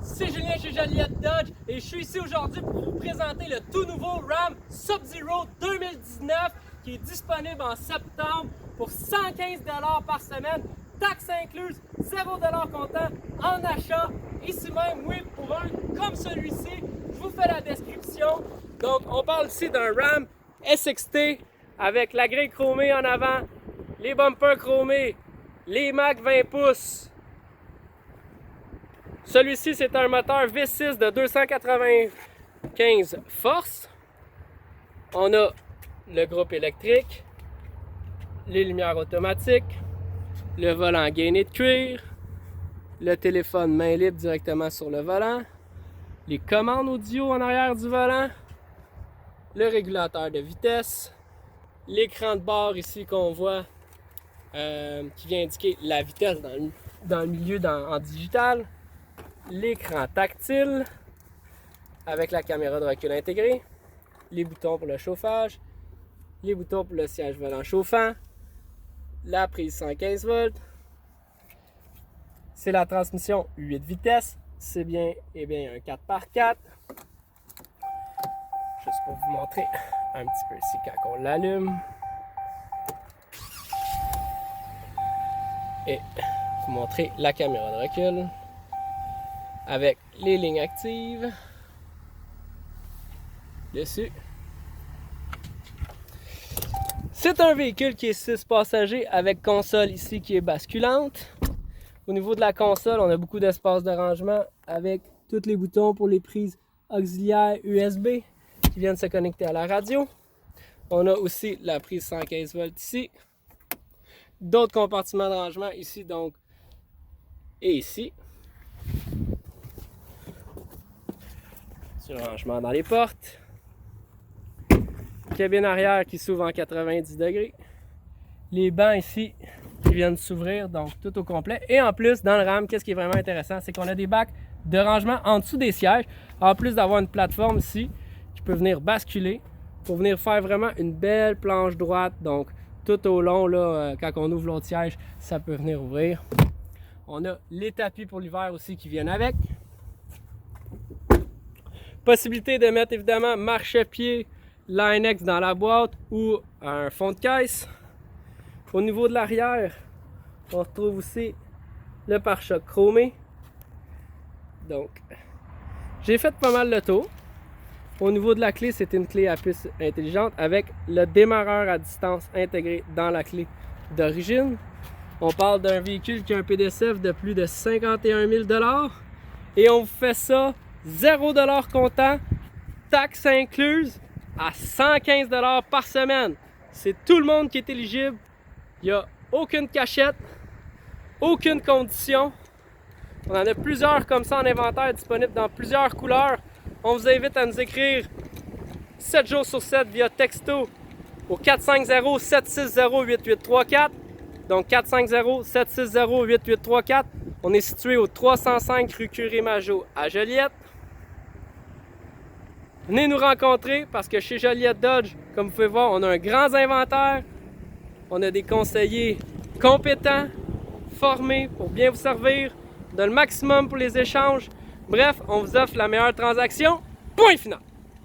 c'est Julien chez Joliette Dodge et je suis ici aujourd'hui pour vous présenter le tout nouveau Ram Sub-Zero 2019 qui est disponible en septembre pour 115 $ par semaine, taxes incluses, 0 $ comptant en achat. Ici même, oui, pour un comme celui-ci, je vous fais la description. Donc, on parle ici d'un Ram SXT avec la grille chromée en avant, les bumpers chromés, les Mac 20 pouces. Celui-ci, c'est un moteur V6 de 295 forces. On a le groupe électrique, les lumières automatiques, le volant gainé de cuir, le téléphone main libre directement sur le volant, les commandes audio en arrière du volant, le régulateur de vitesse, l'écran de bord ici qu'on voit qui vient indiquer la vitesse dans le milieu en digital, l'écran tactile avec la caméra de recul intégrée, les boutons pour le chauffage, les boutons pour le siège volant chauffant, la prise 115 volts. C'est la transmission 8 vitesses, c'est bien et bien un 4x4. Juste pour vous montrer un petit peu ici quand on l'allume. Et vous montrer la caméra de recul avec les lignes actives dessus. C'est un véhicule qui est 6 passagers avec console ici qui est basculante. Au niveau de la console, on a beaucoup d'espace de rangement avec tous les boutons pour les prises auxiliaires USB qui viennent se connecter à la radio. On a aussi la prise 115 volts ici. D'autres compartiments de rangement ici donc et ici. Du rangement dans les portes. Cabine arrière qui s'ouvre en 90 degrés. Les bancs ici qui viennent s'ouvrir, donc tout au complet. Et en plus, dans le Ram, qu'est-ce qui est vraiment intéressant, c'est qu'on a des bacs de rangement en dessous des sièges, en plus d'avoir une plateforme ici qui peut venir basculer pour venir faire vraiment une belle planche droite. Donc, tout au long, là, quand on ouvre l'autre siège, ça peut venir ouvrir. On a les tapis pour l'hiver aussi qui viennent avec. Possibilité de mettre évidemment marchepied Line-X dans la boîte ou un fond de caisse. Au niveau de l'arrière, on retrouve aussi le pare-choc chromé. Donc, j'ai fait pas mal le tour. Au niveau de la clé, c'est une clé à puce intelligente avec le démarreur à distance intégré dans la clé d'origine. On parle d'un véhicule qui a un PDCF de plus de 51 000 $ et on vous fait ça 0 $ comptant, taxes incluses, à 115 $ par semaine. C'est tout le monde qui est éligible. Il n'y a aucune cachette, aucune condition. On en a plusieurs comme ça en inventaire disponibles dans plusieurs couleurs. On vous invite à nous écrire 7 jours sur 7 via texto au 450-760-8834. Donc 450-760-8834. On est situé au 305 rue Curie-Majot à Joliette. Venez nous rencontrer parce que chez Joliette Dodge, comme vous pouvez voir, on a un grand inventaire. On a des conseillers compétents, formés pour bien vous servir. On a le maximum pour les échanges. Bref, on vous offre la meilleure transaction. Point final!